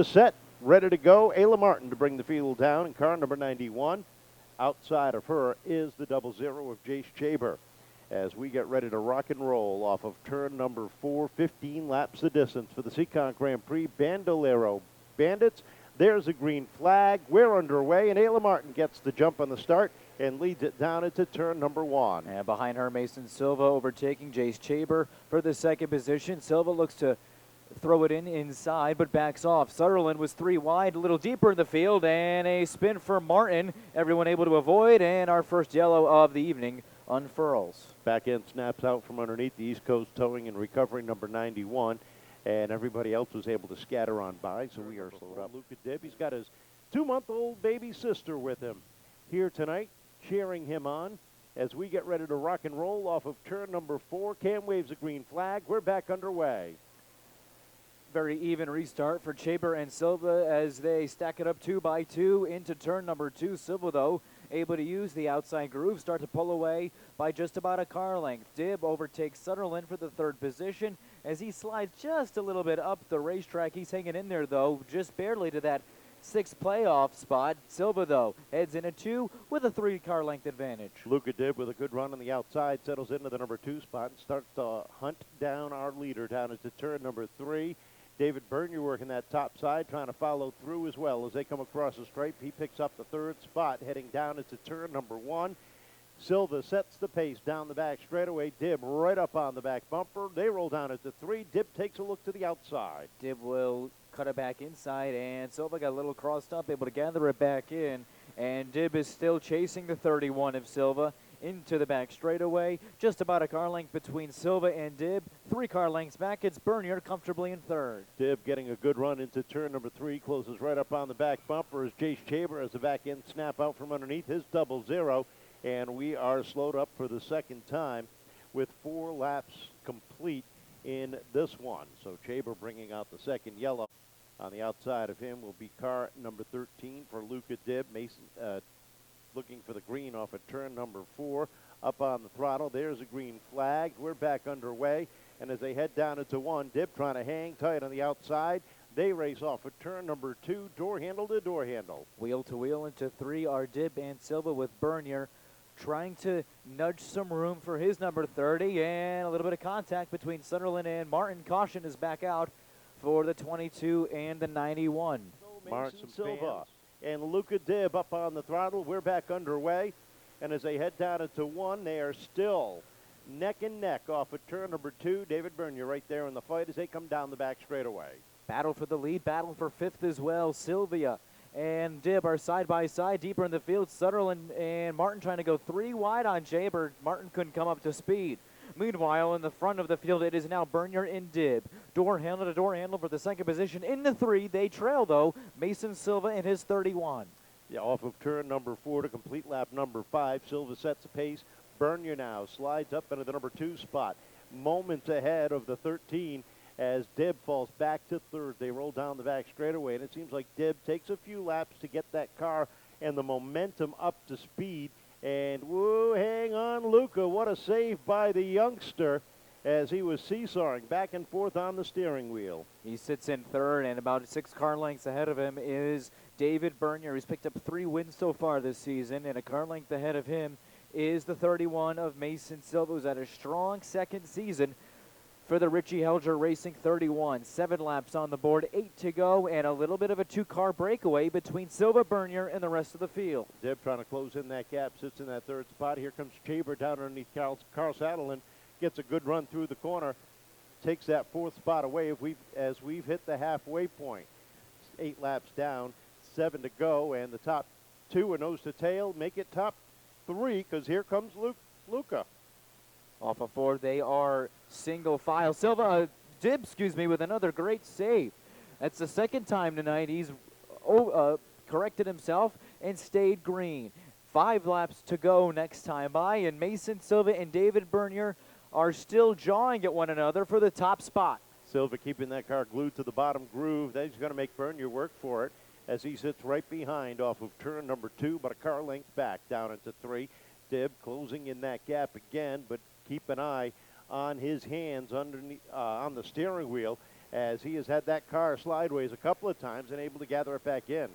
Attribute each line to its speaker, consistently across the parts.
Speaker 1: The set, ready to go. Ayla Martin to bring the field down, and car number 91. Outside of her is the 00 of Jase Chaber. As we get ready to rock and roll off of turn number 4, 15 laps the distance for the Seekonk Grand Prix Bandolero Bandits. There's a green flag. We're underway, and Ayla Martin gets the jump on the start and leads it down into turn number 1.
Speaker 2: And behind her, Mason Silva overtaking Jase Chaber for the second position. Silva looks to throw it inside, but backs off. Satterlund was 3 wide, a little deeper in the field, and a spin for Martin. Everyone able to avoid, and our first yellow of the evening unfurls.
Speaker 1: Back end snaps out from underneath the East Coast towing and recovery number 91, and everybody else was able to scatter on by, so we are slowed up. Luka Dib, he's got his 2-month-old baby sister with him here tonight, cheering him on as we get ready to rock and roll off of turn number 4. Cam waves a green flag. We're back underway.
Speaker 2: Very even restart for Chaber and Silva as they stack it up 2 by 2 into turn number 2. Silva, though, able to use the outside groove, start to pull away by just about a car length. Dib overtakes Satterlund for the 3rd position as he slides just a little bit up the racetrack. He's hanging in there, though, just barely to that 6th playoff spot. Silva, though, heads in a 2 with a 3-car length advantage.
Speaker 1: Luka Dib with a good run on the outside, settles into the number 2 spot and starts to hunt down our leader down into turn number 3. David Bernier working that top side, trying to follow through as well as they come across the stripe. He picks up the 3rd spot, heading down into turn number 1. Silva sets the pace down the back straightaway. Dib right up on the back bumper. They roll down into 3. Dib takes a look to the outside.
Speaker 2: Dib will cut it back inside, and Silva got a little crossed up, able to gather it back in. And Dib is still chasing the 31 of Silva into the back straightaway. Just about a car length between Silva and Dib. 3 car lengths back. It's Bernier comfortably in 3rd.
Speaker 1: Dib getting a good run into turn number 3. Closes right up on the back bumper as Jase Chaber has the back end snap out from underneath his 00. And we are slowed up for the 2nd time with 4 laps complete in this one. So Chaber bringing out the 2nd yellow. On the outside of him will be car number 13 for Luka Dib. Mason looking for the green off of turn number 4. Up on the throttle, there's a green flag. We're back underway, and as they head down into 1, Dib trying to hang tight on the outside. They race off of turn number 2, door handle to door handle.
Speaker 2: Wheel to wheel into 3 are Dib and Silva, with Bernier trying to nudge some room for his number 30, and a little bit of contact between Satterlund and Martin. Caution is back out for the 22 and the 91.
Speaker 1: Martin Silva and Luka Dib up on the throttle. We're back underway. And as they head down into 1, they are still neck and neck off of turn number 2. David Bernier right there in the fight as they come down the back straightaway.
Speaker 2: Battle for the lead, battle for 5th as well. Sylvia and Dib are side by side deeper in the field. Satterlund and Martin trying to go 3 wide on Chaber. Martin couldn't come up to speed. Meanwhile, in the front of the field, it is now Bernier and Dib. Door handle to door handle for the 2nd position. In the 3, they trail, though, Mason Silva and his 31.
Speaker 1: Yeah, off of turn number 4 to complete lap number 5. Silva sets the pace. Bernier now slides up into the number 2 spot. Moments ahead of the 13 as Dib falls back to 3rd. They roll down the back straightaway, and it seems like Dib takes a few laps to get that car and the momentum up to speed. And, whoa, hang on, Luka. What a save by the youngster as he was seesawing back and forth on the steering wheel.
Speaker 2: He sits in 3rd, and about 6 car lengths ahead of him is David Bernier. He's picked up 3 wins so far this season, and a car length ahead of him is the 31 of Mason Silva, who's had a strong 2nd season for the Richie Helger Racing 31. 7 laps on the board, 8 to go, and a little bit of a 2-car breakaway between Silva, Bernier, and the rest of the field.
Speaker 1: Dib trying to close in that gap, sits in that 3rd spot. Here comes Chaber down underneath Carl Satterlund, gets a good run through the corner, takes that 4th spot away as we've hit the halfway point. 8 laps down, 7 to go, and the top 2 are nose to tail, make it top 3, because here comes Luka.
Speaker 2: Off of 4, they are single file. Silva, Dib, with another great save. That's the 2nd time tonight he's corrected himself and stayed green. 5 laps to go next time by, and Mason Silva and David Bernier are still jawing at one another for the top spot.
Speaker 1: Silva keeping that car glued to the bottom groove. That's going to make Bernier work for it as he sits right behind off of turn number 2, but a car length back down into 3. Dib closing in that gap again, but keep an eye on his hands underneath on the steering whel as he has had that car slideways a couple of times and able to gather it back in.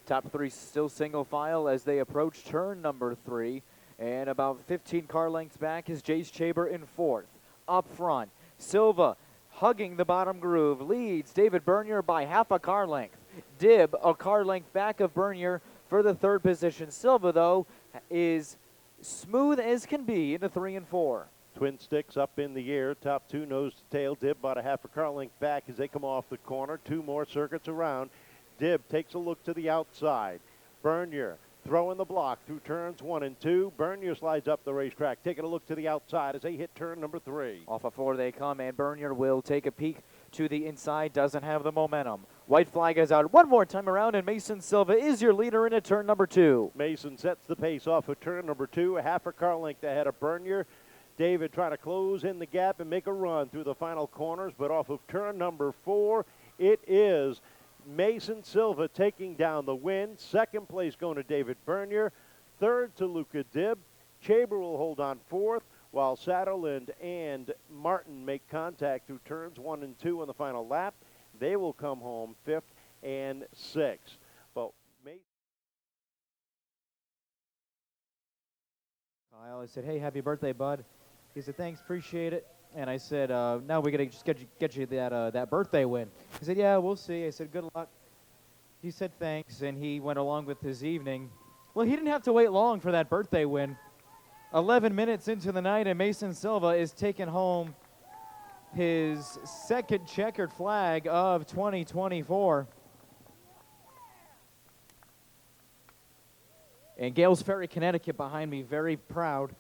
Speaker 2: Top three still single file as they approach turn number 3. And about 15 car lengths back is Jase Chaber in 4th. Up front, Silva hugging the bottom groove, leads David Bernier by half a car length. Dib a car length back of Bernier for the 3rd position. Silva, though, is smooth as can be into 3 and 4.
Speaker 1: Twin sticks up in the air, top 2 nose to tail. Dib about a half a car length back as they come off the corner. 2 more circuits around. Dib takes a look to the outside. Bernier throwing the block through turns 1 and 2. Bernier slides up the racetrack, taking a look to the outside as they hit turn number 3.
Speaker 2: Off of 4 they come, and Bernier will take a peek to the inside. Doesn't have the momentum. White flag is out one more time around, and Mason Silva is your leader into turn number 2.
Speaker 1: Mason sets the pace off of turn number 2, a half a car length ahead of Bernier. David trying to close in the gap and make a run through the final corners, but off of turn number 4, it is Mason Silva taking down the win. 2nd place going to David Bernier. 3rd to Luka Dib. Chaber will hold on 4th, while Satterlund and Martin make contact through turns 1 and 2 on the final lap. They will come home 5th and 6th. But
Speaker 2: Kyle, I said, hey, happy birthday, bud. He said, thanks, appreciate it. And I said, now we got to just get you that birthday win. He said, yeah, we'll see. I said, good luck. He said, thanks, and he went along with his evening. Well, he didn't have to wait long for that birthday win. 11 minutes into the night, and Mason Silva is taking home his 2nd checkered flag of 2024. And Gales Ferry, Connecticut behind me, very proud.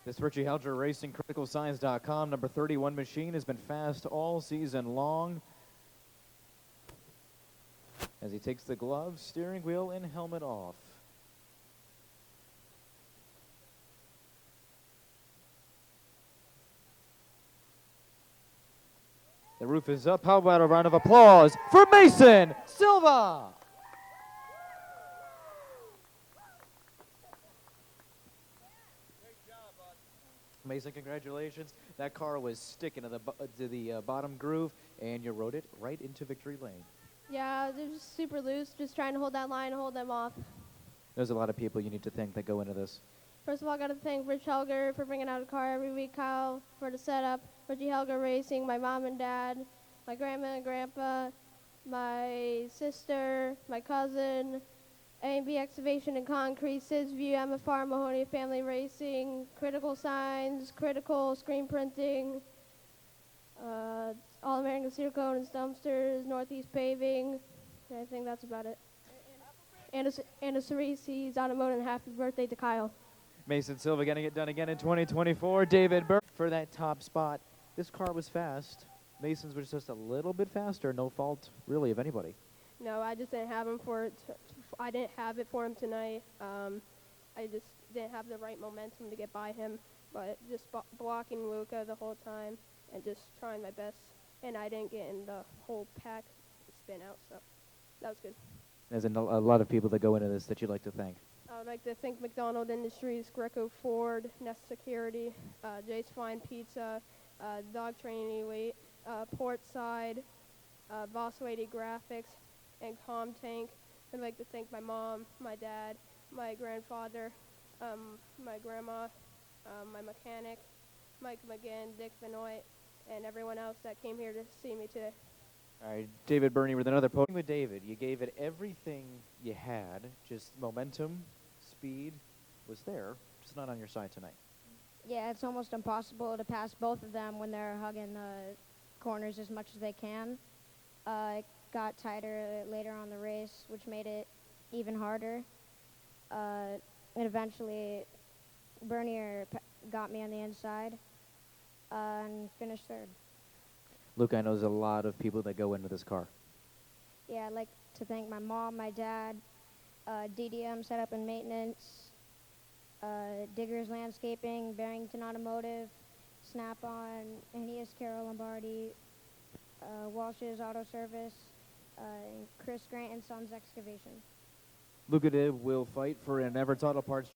Speaker 2: This Richie Helger Racing, CriticalScience.com, number 31 machine has been fast all season long. As he takes the gloves, steering wheel, and helmet off. The roof is up. How about a round of applause for Mason Silva? Mason, congratulations. That car was sticking to the bottom groove, and you rode it right into victory lane.
Speaker 3: Yeah, they're just super loose, just trying to hold that line and hold them off.
Speaker 2: There's a lot of people you need to thank that go into this.
Speaker 3: First of all, I got to thank Rich Helger for bringing out a car every week, Kyle for the setup, Richie Helger Racing, my mom and dad, my grandma and grandpa, my sister, my cousin, A&B Excavation and Concrete, Sisview, MFR, Mahoney Family Racing, Critical Signs, Critical Screen Printing, All-American Seekonk and Dumpsters, Northeast Paving. I think that's about it. And a Cerise's Automotive, and happy birthday to Kyle.
Speaker 2: Mason Silva getting it done again in 2024. David Burke for that top spot. This car was fast. Mason's was just a little bit faster. No fault, really, of anybody.
Speaker 3: No, I just didn't have him for it. I didn't have it for him tonight. I just didn't have the right momentum to get by him. But just blocking Luka the whole time and just trying my best. And I didn't get in the whole pack spin out, so that was good.
Speaker 2: There's a lot of people that go into this that you'd like to thank.
Speaker 3: I would like to thank McDonald Industries, Greco Ford, Nest Security, Jay's Fine Pizza, Dog Training Weight, Portside, Boss Lady Graphics, and Com Tank. I'd like to thank my mom, my dad, my grandfather, my grandma, my mechanic, Mike McGinn, Dick Benoit, and everyone else that came here to see me today.
Speaker 2: All right, David Bernier with another podium. With David, you gave it everything you had, just momentum, speed was there, just not on your side tonight.
Speaker 4: Yeah, it's almost impossible to pass both of them when they're hugging the corners as much as they can. It got tighter later on the race, which made it even harder. And eventually, Bernier got me on the inside and finished 3rd.
Speaker 2: Luke, I know there's a lot of people that go into this car.
Speaker 4: Yeah, I'd like to thank my mom, my dad, DDM Setup and Maintenance, Diggers Landscaping, Barrington Automotive, Snap-on, Aeneas Carroll Lombardi, Walsh's Auto Service, and Chris Grant and Sons Excavation.
Speaker 2: Luka Dib will fight for an Everett Auto Parts